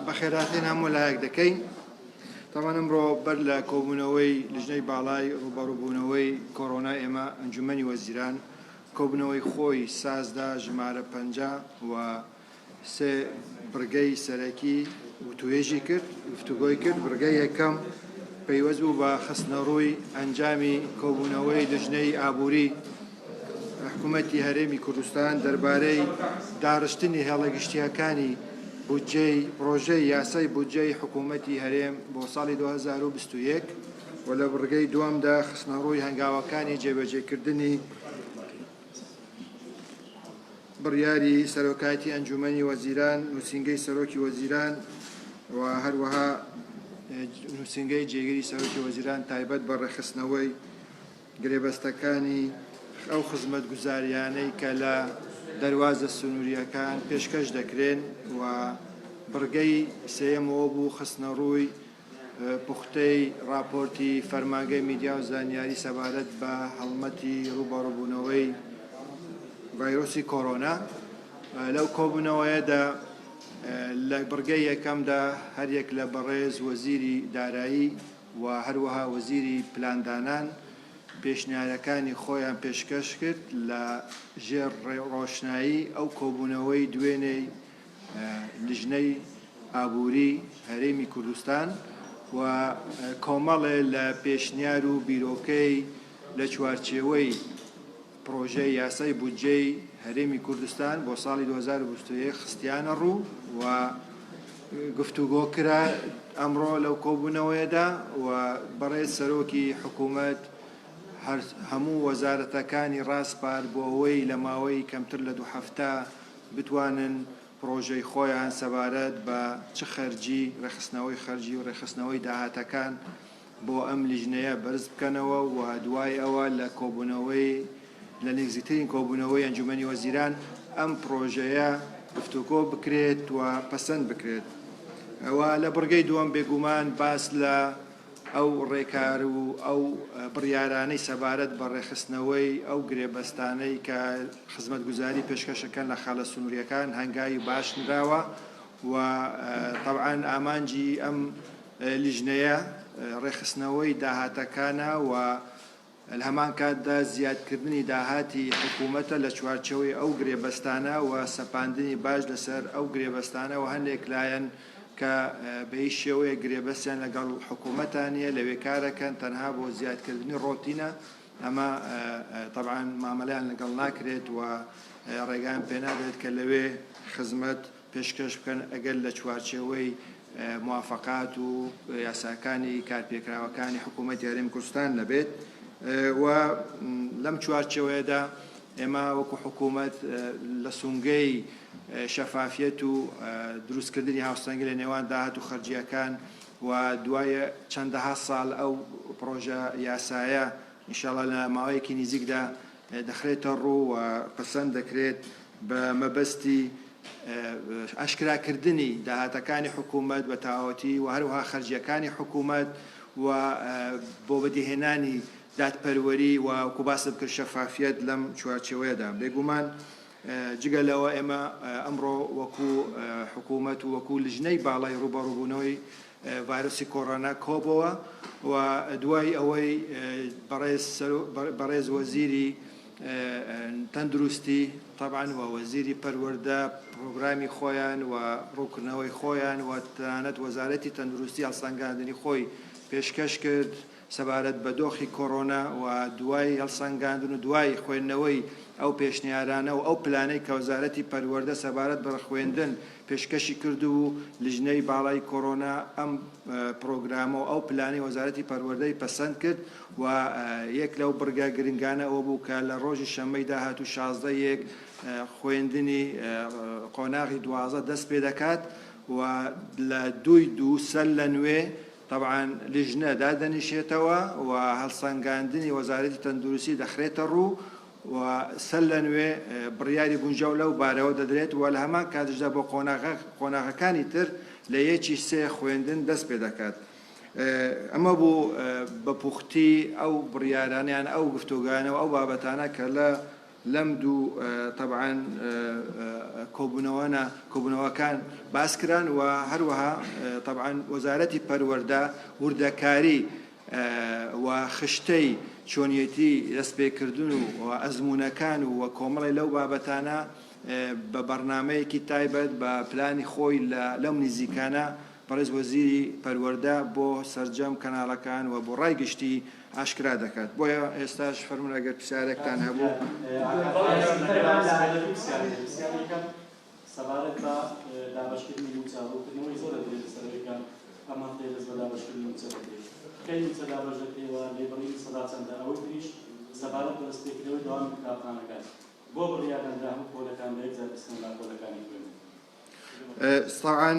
بەخێراتێن هەموو لایەک دەکەین. طبعا ئەمڕۆ بەر لە کۆبوونەوەی لژنەی باڵای ڕوبەڕووبوونەوەی کۆڕۆنا ئێمە ئەنجومەنی وەزیران کۆبوونەوەی خۆی سازدا ژمارە 50 و سێ بڕگەی سەرەکی وتوێژی کرد گفتوگۆی کرد. بڕگەی یەکەم پەیوەست بوو بە خستنەڕووی ئەنجامی کۆبوونەوەی لژنەی ئابووری حکوومەتی هەرێمی کوردستان دەربارەی داڕشتنی هێڵەگشتیەکانی بودجەی پرۆژەی یاسای بودجەی حکوومەتی هەرێم بۆ ساڵی 2021 و لە بڕگەی دووەمدا خستنەڕووی هەنگاوەکانی جێبەجێکردنی بڕیاری سەرۆکایەتی ئەنجومەنی وەزیران نووسینگەی سەرۆکی وەزیران و هەروەها نووسینگەی جێگیری سەرۆکی وەزیران تایبەت بە ڕێخستنەوەی گرێبەستەکانی ئەو خزمەتگوزاریانەی کە لە دەروازە سنووریەکان پێشکەش دەکرێن و بڕگەی سێیەمەوە بوو خستنەڕووی پوختەی راپۆرتی فەرمانگەی میدیا و زانیاری سەبارەت بە هەڵمەتی ڕوبەڕووبوونەوەی ڤایرۆسی کۆڕۆنا. لەو کۆبوونەوەیەدا لە بڕگەی یەکەمدا هەریەک لە بەڕێز وەزیری دارایی و هەروەها وەزیری پلاندانان پێشنیارەکانی خۆیان پێشکەش کرد لە ژێر ڕۆشنایی ئەو کۆبوونەوەی دوێنەی لژنەی ئابووری هەرێمی کوردستان و کۆمەڵێ لە پێشنیار و بیرۆکەی لە چوارچێوەی پرۆژەی یاسای بودجەی هەرێمی کوردستان بۆ ساڵی 2021 خستیانە ڕوو و گفتوگۆ کرا ئەمڕۆ لەو کۆبوونەوەیەدا و بەڕێز سەرۆکی حکوومەت هەموو وەزارەتەکانی ڕاستپار بۆ ئەوەی لە ماوەی کەمتر لە 2 هەفتە بتوانن پرۆژەی خۆیان سەبارەت بە چ خەرجی ڕێخستنەوەی خەرجی و ڕێخستنەوەی داهاتەکان بۆ ئەم لیژنەیە بەرز بکەنەوە و دوای ئەوە لە کۆبوونەوەی لە نێزیکترین کۆبوونەوەی ئەنجومەنی وەزیران ئەم پرۆژەیە گفتوگۆ بکرێت و پەسەند بکرێت. ئەوە لە بڕگەی دووەم بێگومان باس لە ئەو ڕێکار و ئەو بڕیارانەی سەبارەت بە ڕێخستنەوەی ئەو گرێبەستانەی کە خزمەتگوزاری پێشکەشەکەن لە خاڵە سنووریەکان هەنگاوی باش نراوە و طبعاً ئامانجی ئەم لیژنەیە ڕێخستنەوەی داهاتەکانە و لە هەمان کاتدا زیادکردنی داهاتی حکوومەتە لە چوارچەوەی ئەو گرێبەستانە و سەپاندنی باش لەسەر ئەو گرێبەستانە و هەندێک لایەن کە بەهیچ شێوەیە گرێبەستیان لەگەڵ حکوومەتانیە لەوێ کارەکەن تەنها بۆ زیادکردنی ڕۆتینە ئەمە طبعاً مامەلەیان لەگەڵ ناکرێت و ڕێگان پێنادرێت کە لەوێ خزمەت پێشکەش بکەن ئەگەر لە چوارچێوەی موافقات و یاساکانی کارپێکراوەکانی حکوومەتی هەرێمی کوردستان نەبێت. و لەم چوارچێوەیەدا ئێمە وەکو حکوومەت لە سونگەی شەفافیەت و دروستکردنی هاوسەنگی لە نێوان داهات و خەرجیەکان و دوایە چەندەها ساڵ ئەو پرۆژە یاسایە ئینشاڵڵا لە ماوەیەکی نزیکدا دەخرێتە ڕوو و پەسەند دەکرێت بە مەبەستی ئاشکراکردنی داهاتەکانی حکوومەت بە تاوەتی و هەروەها خەرجیەکانی حکوومەت و بۆ بەدیهێنانی دادپەروەری و وەکو باسم کرد شەفافیەت لەم چوارچێوەیەدا. بێگومان جگە لەوە ئێمە ئەمڕۆ وەکو حکوومەت و وەکو لژنەی باڵای ڕوبەڕووبوونەوەی ڤایرۆسی کۆڕۆنا کۆبەوە و دوای ئەوەی بەڕێز وەزیری تەندروستی طبعاً و وەزیری پەروەردە پرۆگرامی خۆیان و ڕووکردنەوەی خۆیان و تەنانەت وەزارەتی تەندروستی هەڵسەنگاندنی خۆی پێشکەش کرد سەبارەت بە دۆخی کۆڕۆنا و دوای هەڵسەنگاندن و دوای خوێندنەوەی ئەو پێشنیارانە و ئەو پلانەی کە وەزارەتی پەروەردە سەبارەت بە خوێندن پێشکەشی کرد و لیژنەی باڵای کۆڕۆنا ئەم پرۆگرامە و ئەو پلانەی وەزارەتی پەروەردەی پەسەند کرد و یەک لەو بڕگە گرنگانە ئەوە بوو کە لە ڕۆژی شەممەی داهات و 16 خوێندنی قۆناغی 12 دەست پێ دەکات و لە 2 سەر لە نوێ طبعاً لیژنە دادەنیشێتەوە و هەڵسەنگاندنی وەزارەتی تەندروستی دەخرێتە ڕوو و سەر لە نوێ بڕیاری گونجاو لەو بارەوە دەدرێت و لە هەمان کاتژدا بۆ قۆناغەکانی تر لە یەکی سێ خوێندن دەست پێ دەکات. ئەمە بوو بە پوختی ئەو بڕیارانیان ئەو گفتوگانە و ئەو بابەتانە کە لە لەم دوو طبعاً کۆبوونەوەکان باسکران و هەروەها طبعاً وەزارەتی پەروەردە وردەکاری و خشتەی چۆنیەتی دەستپێکردن و ئەزمونونەکان و کۆمەڵی لەو بابەتانە بە بەرنامەیەکی تایبەت بە پلانی خۆی لەم نزیکانە بەڕێز وەزیری پەروەردە بۆ سەرجەم کەناڵەکان و بۆ ڕای گشتی ئاشکرا دەکات. بۆیە ئێستاش فەرموون ئەگەر پرسیارێکتان هەبوو سەبارەت بە دابەشکردنی موچاوکردنەوەی زۆر سەرەکان ئەمان دەست بە دابەشکردنی موچە دەکرێت. کەی موچە دابەش دەکرێتەوە لێبڕی سەدا چەندە ئەوەی تریش سەبارەت بە دەستپێکردنەوەی دەوامی کتابخانەکان بۆ بڕیاردانرا هەموو پۆلەکان بە یەکجار بستنەوە پۆلەکانی خوێن. طبعاً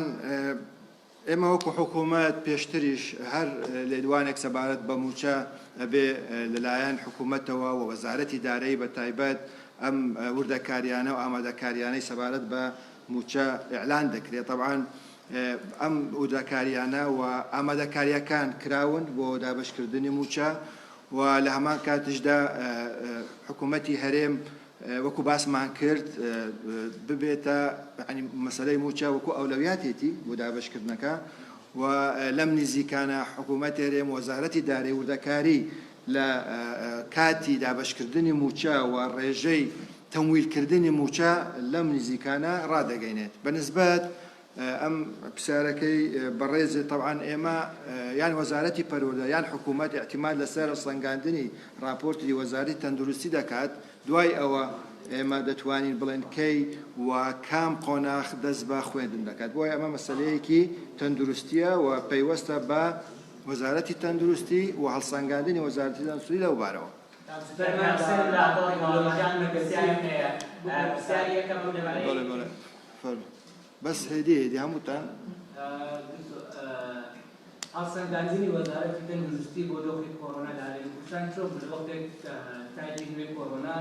ئێمە وەکو حکوومەت پێشتریش هەر لێدوانێک سەبارەت بە موچە ئەبێ لەلایەن حکوومەتەوە و وەزارەتی دارایی بە تایبەت ئەم وردەکاریانە و ئامادەکاریانەی سەبارەت بە موچە ئیعلان دەکرێت. طبعاً ئەم وردەکاریانە و ئامادەکاریەکان کراون بۆ دابەشکردنی موچە و لە هەمان کاتشدا حکوومەتی هەرێم وەکو باسمان کرد ببێتە مەسەلەی موچە وەکو ئەولەویاتێتی بۆ دابەشکردنەکە و لەم نزیکانە حکوومەت هەرێم وەزارەتی دارایی وردەکاری لە کاتی دابەشکردنی موچە و ڕێژەی تەمویلکردنی موچە لەم نزیکانە ڕادەگەینێت. بەنسبەت ئەم پرسیارەکەی بەڕێزی طبعاً ئێمە یان وەزارەتی پەروەردە یان حکوومەت اعتیماد لەسەر سەنگاندنی راپۆرتی وەزارەتی تەندروستی دەکات. دوای ئەوە ئێمە دەتوانین بڵێن کەی و کام قۆناغ دەست بە خوێندن دەکات. بۆیە ئەمە مەسەلەیەکی تەندروستیە و پەیوەستە بە وەزارەتی تەندروستی و هەڵسەنگاندنی وەزارەتی تەندروستی لەو بارەوە. بەس هێدی هەمووتان هەڵسەنگاندنی وەزارەتی تەندروستی بۆ دۆخی کۆڕۆنا دارێن کوشتان چۆن وەختێک تایدی نوێ کۆڕۆنا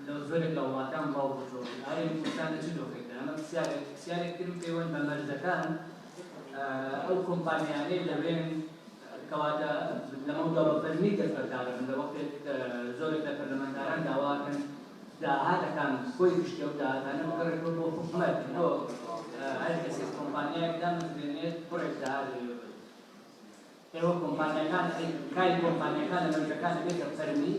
لە زۆرێک لە وڵاتان باو بچۆ ئارێن کوشتان لە چ دۆخێکدا ئەمە پرسیارێکترم پەیوەند بە مەرجەکان ئەو کۆمپانیانەی لەوێن کەواتە لەمەو دەوڵەتفەرمی دەستبەردارن لە وەختێک زۆرێک لە پەرلەمانتاران داواکەن داهاتەکان خۆی گشتە و داهاتانە بکڕێتەوە بۆ حکوومەت ئەوە هەر کەسێک کۆمپانیایەکدان بێنێت پڕێک داهات ئێوە کۆمپانیەکان کاری کۆمپانیەکان لە مەرجەکان بێتە فەرمی.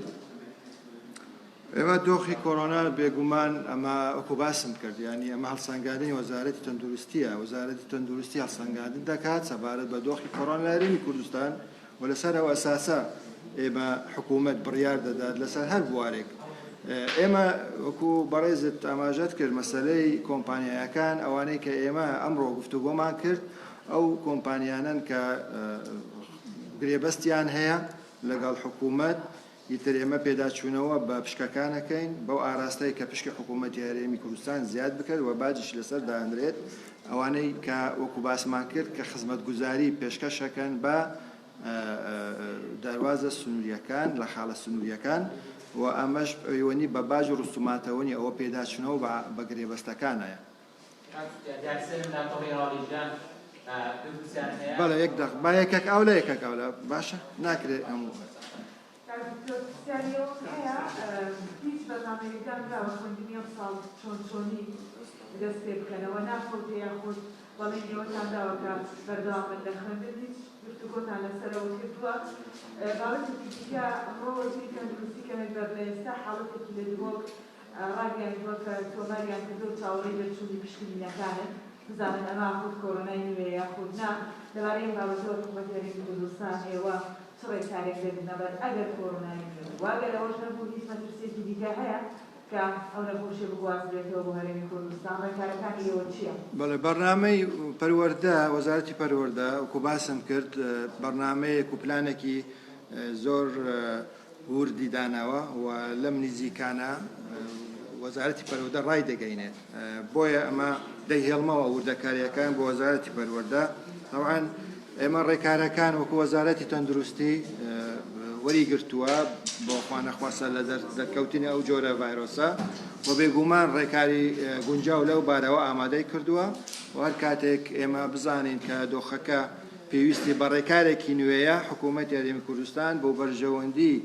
ئێمە دۆخی کۆڕۆنا بێگومان ئەمە وەکو باسم کرد ینی ئەمە هەڵسەنگاندنی وەزارەتی تەندروستیە وەزارەتی تەندروستی هەڵسەنگاندن دەکات سەبارەت بە دۆخی کۆڕۆنا لە هەرێمی کوردستان و لەسەر ئەو ئەساسە ئێمە حکوومەت بڕیار دەدات لەسەر هەر بوارێک. ئێمە وەکو بەڕێزت ئاماژەت کرد مەسەلەی کۆمپانیایەکان ئەوانەی کە ئێمە ئەمڕۆ گفتوگۆمان کرد ئەو کۆمپانیانن کە گرێبەستیان هەیە لەگەڵ حکوومەت ئیتر ئێمە پێداچوونەوە بە پشکەکانەکەین بەو ئاراستەی کە پشکی حکوومەتی هەرێمی کوردستان زیاد بکرد و باجیش لەسەر داهەندرێت ئەوانەی کە وەکو باسمان کرد کە خزمەتگوزاری پێشکەشەکەن بە دەواازە سنووریەکان لە خاڵە سنووریەکان و ئەمەش پەیوەندی بە باج و ڕستوماتەوەنی ئەوە پێداچوونەوە بە گرێبەستەکانایە. بەڵێ یەک دەق با یەکێک ئەو لە یەکێک ئەو لە باشە ناکرێت هەموو هیچ بەنامەیەکان راوە خوێندنی ئەم ساڵ چۆنی دەست پێ بکەنەوە ناخۆت یاخود بەڵێن ئێوەتان داوەکە بەردەوامن لە خوێندن هیچ گفتوگۆتان لەسەرەوە کردووە. باوەتێکی دیکە ئەمڕۆ وەزیری تەندروستی کەمێک بەردە ئێستا حاڵەتێکی لەدوۆک ڕاگەیاندووە کە تۆماریان کردو و چاوەڕێی دەرچوونی پشکنینەکانن بزانن ئەمە خود کۆڕۆنای نوێ یاخود نا لەبارەی بابەتەوە حکوومەتی هەرێمی کوردستان ئێوە چ ڕێکارێک دەبنەبەر ئەگەر کۆڕۆنای نوێ واگەر ئەوەش نەبوو هیچ مەترسێکی دیکە هەیە کە ئەو نەخۆشیە بگوازرێتەوە بۆ هەرێمی کوردستان ڕێکارەکانی ئێوە چییە؟ بەڵێ بەرنامەی پەروەردە وەزارەتی پەروەردە وەکو باسم کرد بەرنامەیەک و پلانێکی زۆر وردی داناوە و لەم نزیکانە وەزارەتی پەروەردە ڕای دەگەینێت بۆیە ئەمە دەیهێڵمەوە وردەکاریەکان بۆ وەزارەتی پەروەردە. طبعاً ئێمە ڕێکارەکان وەکو وەزارەتی تەندروستی وەریگرتووە بۆ خوانەخواسە لە دەرکەوتنی ئەو جۆرە ڤایرۆسە و بێگومان ڕێکاری گونجاو لەو بارەوە ئامادەی کردووە و هەر کاتێک ئێمە بزانین کە دۆخەکە پێویستی بە ڕێکارێکی نوێیە حکوومەتی هەرێمی کوردستان بۆ بەرژەوەندی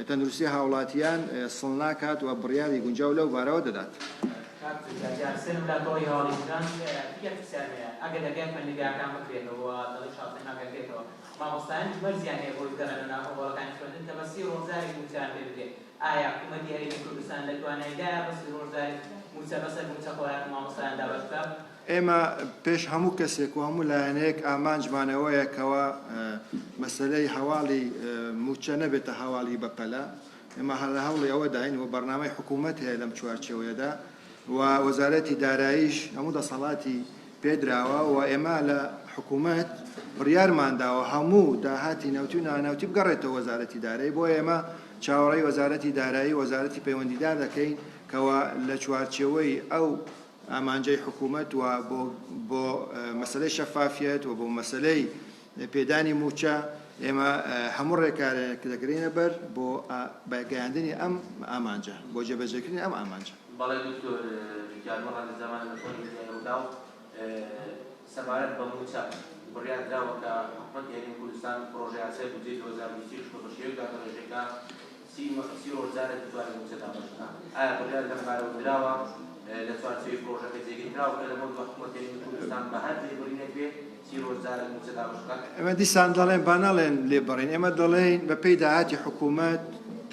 تەندروستی هاوڵاتیان سڵ ناکات و بڕیاری گونجاو لەو بارەوە دەدات. مامۆستایان بەرزیانەیە بۆی گەڕێنە ناو هەواڵەکانی خوێندن کە بەسی ڕۆژداری موچیان پێ بدرێت. ئایا حکوومەتی هەرێمی کوردستان لەتوانایدایە بەسی ڕۆژداری موچە بەسەر موچە خۆراک مامۆستایان دابەش بکات؟ ئێمە پێش هەموو کەسێک و هەموو لایەنەیەک ئامانجمانەوەیە کەەوە مەسلەی هەواڵی موچە نەبێتە هەواڵی بەپەلە. ئێمە هەڵە هەوڵی ئەوە داین و بەرنامەی حکوومەت هەیە لەم چوارچێوەیەدا و وەزارەتی داراییش هەموو دەسەڵاتی پێدراوە و ئێمە لە حکوومەت بڕیارمانداوە هەموو داهاتی نەوتی و نانەوتی بگەڕێتەوە وەزارەتی دارایی بۆ ئێمە چاوەڕێی وەزارەتی دارایی وەزارەتی پەیوەندیدار دەکەین کەەوە لە چوارچێوەی ئەو ئامانجەی حکوومەت و بۆ مەسلەی شەفافیت و بۆ مەسلەی پێدانی موچە ئێمە هەموو ڕێکارێک دەگرینە بەر بۆ بەگەیاندنی ئەم ئامانجە بۆ جێبەجێکردنی ئەم ئامانجە. بەڵێ دکتۆر جارمەڕ لە زەمانە لەکۆنیدا و سەبارەت بە موچە بڕیار دراوە کە حکوومەتی هەرێمی کوردستان پرۆژەی یاسای بودجێی 2020 بەشێوەیەکدا کە ڕێژەکە 30 ڕۆژدارێک بتوانێت موچە دابەش بکات. ئایا بڕیار لەم بارەوە دراوە لە چوارچێوەی پرۆژەکە جێگیراوە کە لەبەر حکوومەتی هەرێمی کوردستان بە هەر لێبڕینێک بێ 30 ڕۆژدارێک موچە دابەش بکات؟ ئێمە دیسان دەڵێن با ناڵێن لێبڕین، ئێمە دەڵێن بە پێی داهاتی حکوومەت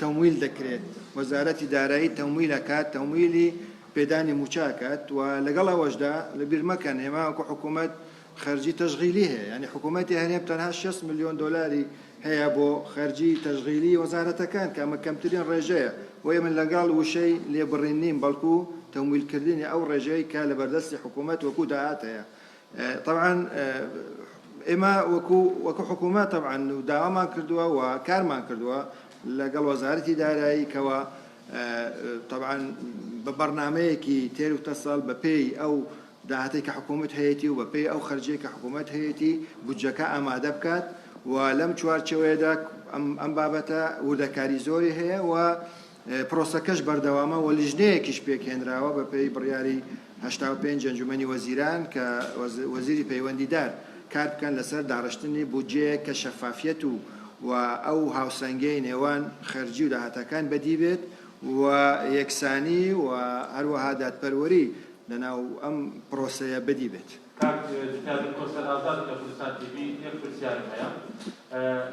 تەمویل دەکرێت، وەزارەتی دارایی تەمویلەکات، تەمویلی پێدانی موچاکات و لەگەڵ ئەوەشدا لەبیر مەکەن ئێمە وەکو حکوومەت خەرجی تەشغیلی هەیە، یعنی حکوومەتی هەرێم تەنها 6 ملیۆن دۆلاری هەیە بۆ خەرجی تەشغیلی وەزارەتەکان کە ئەمە کەمترین ڕێژەیە و ئێمە لەگەڵ وشەی لێبڕین نیم بەڵکو تەمویلکردنی ئەو ڕێژەی کە لە بەردەستی حکوومەت وەکو داهات هەیە. طبعا ئێمە وەکو حکوومەت طبعا داوامان کردووە و کارمان کردووە لەگەڵ وەزارەتی دارایی کەوە طبعا بە بەرنامەیەکی تێر و تەسەڵ بە پێی ئەو داهاتی کە حکوومەت هەیەی و بە پێی ئەو خەرجەی کە حکوومەت هەیەی بودجەکە ئامادە بکات و لەم چوارچێوەیەدا ئەم بابەتە وردەکاری زۆری هەیە و پرۆسەکەش بەردەوامە و لیژنەیەکیش پێکهێنراوە بە پێی بڕیاری 85 ئەنجومەنی وەزیران کە وەزیری پەیوەندیدار کار بکەن لەسەر داڕشتنی بودجەیە کە شەفافیەت و ئەو هاوسەنگەی نێوان خەرجی و داهاتەکان بەدی بێت و یەکسانی و هەروەها دادپەروەری لەناو ئەم پرۆسەیە بەدی بێت. کۆسەر ئازاد لە کوردستان تیڤ یەک پرسیارم هەیە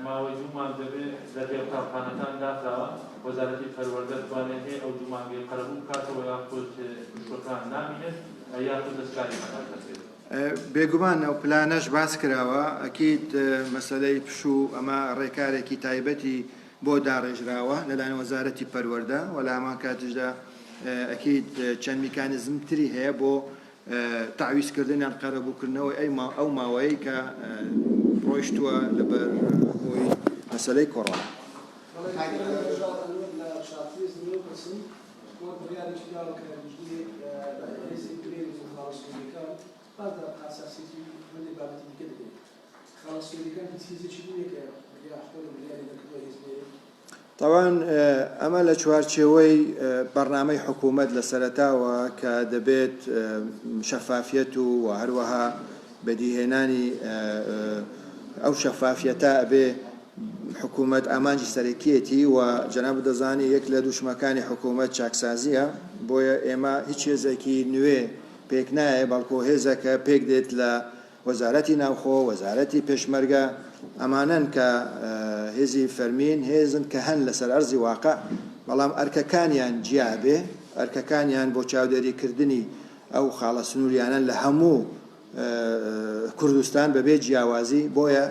ماوەی دوومان دەبێت لەبێ قوتابخانەکان داخراوە وەزارەتی پەروەردە توانێت هەیە ئەو دوومانگەی قەرەبوو بکاتەوە یاخود پشتوەکان نامینێت یاخود دەستکاری مەدەکرێت. بێگومان ئەو پلانەش باس کراوە ئەکید مەسەلەی پشوو ئەمە ڕێکارێکی تایبەتی بۆ داڕێژراوە لەلایەن وەزارەتی پەروەردە و لە هەمان کاتژدا ئەکید چەند میکانیزم تری هەیە بۆ تعویزکردنیان قەرەبووکردنەوەی ئەو ماوەیە کە ڕۆیشتووە لەبەر بۆی مەسەلەی کۆڕۆنا. طبعا ئەمە لە چوارچێوەی بەرنامەی حکوومەت لە سەرەتاوە کە دەبێت شەفافیەت و هەروەها بەدیهێنانی ئەو شەفافیەتە ئەبێ حکوومەت ئامانجی سەرەکیەتی و جەناب دەزانی یەک لە دووشمەکانی حکوومەت چاکسازیە بۆیە ئێمە هیچ هێزێکی نوێ پێک نایە بەڵکو هێزەکە پێک دێت لە وەزارەتی ناوخۆ وەزارەتی پێشمەرگە ئەمانەن کە هێزی فەرمین هێزن کە هەن لەسەر ئەرزی واقع بەڵام ئەرکەکانیان جیابێ ئەرکەکانیان بۆ چاودێریکردنی ئەو خاڵە سنووریانە لە هەموو کوردستان بەبێ جیاوازی بۆیە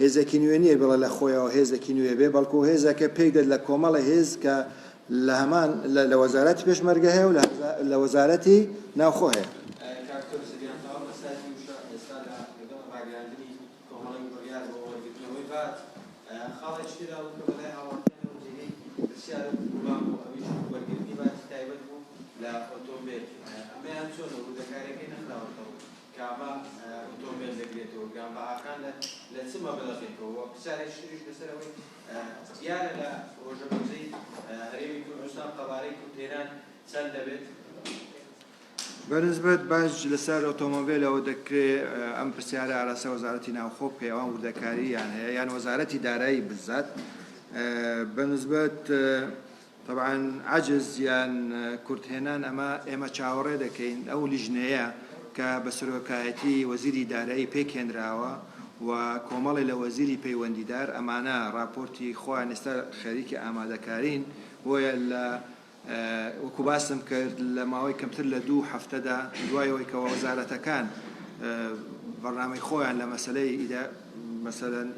هێزێکی نوێ نییە بڵێ لە خۆیەوە هێزێکی نوێ بێ بەڵکو هێزەکە پێک دێت لە کۆمەڵە هێز کە لە هەمان لە وەزارەتی پێشمەرگە هەیە و لە وەزارەتی ناوخۆ هەیە. بەنسبەت باش لەسەر ئۆتۆمۆبیلەوە دەکرێت ئەم پرسیارە ئاراسە وەزارەتی ناوخۆ بکە ئەوان وردەکاری یان هەیە یان وەزارەتی دارایی بزات بالنسبة طبعا عجز يعني كرتهنان اما تشاوري دكين او لجنيه كبسروكايتي وزيري داري بيكين راوا وكومالي لوزيري بيونديدار امانه رابورتي خوان استر خريكي امادكارين ويا وكباسم كرد لماوي كمتر لدو حفتدا دواي كوزارة كان برنامج خوان لمسألة إذا مثلا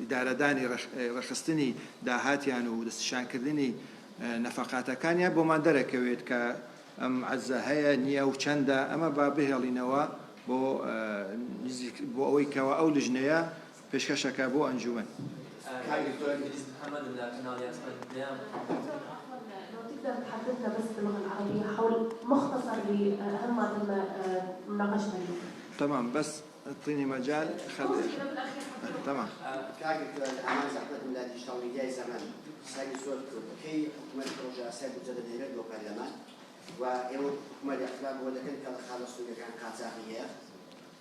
إدارة داني رخصتني داهات يعني ودستشان كردني نفقات كان يبو ما درك ويد كأم عزة هي نيا وشندا أما بابه لينوا بو بو أويكوا أو لجنيا بشكشك بو أنجومن. تقدر تحدثنا بس باللغة العربية حول مختصر لأهم ما تم مناقشته اليوم. تمام بس اعطيني مجال تمام. كاغي الأمان زحمة من الذي يشتغل جاي زمان ساقي صوت كي حكومة البروجة ساقي جدا نيرد وبرلمان وإيمو حكومة الأخلاق ولكن كان خالص ويكان قاطعية.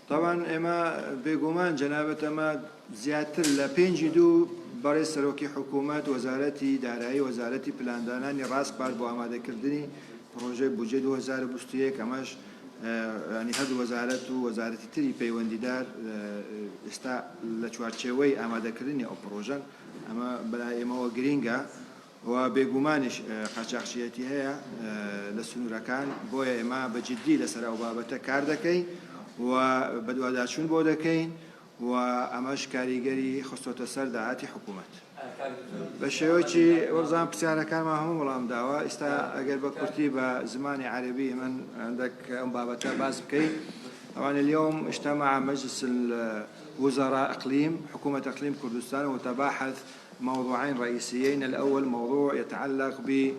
طبعا اما بيقومان جنابة ما زيادة لبينجدو برای سروکی حکومت وزارتی دارایی وزارتی پلاندانانی راست بارد با آماده کردنی پروژه بودجه 2021 اماش يعني هذا وزارة وزارة تري بيونديدار استا لچوارچوي آماده کردنی او پروژه اما بلا اما گرینگا و بيقومانش قاچاقچیتی هي لسنورکان بویا اما بجدی لسر او بابته کار دکی و بدواداشون بودکین و اماش کاریگری خصوصا سر دعاتی حکومت. بشویچی ورزان بسیار کار ما هم ولام دعوا استا اگر بکرتی با زمان عربي من عندك بابته باز بكي. طبعا اليوم اجتمع مجلس الوزراء اقليم حكومة اقليم كردستان وتباحث موضوعين رئيسيين. الاول موضوع يتعلق ب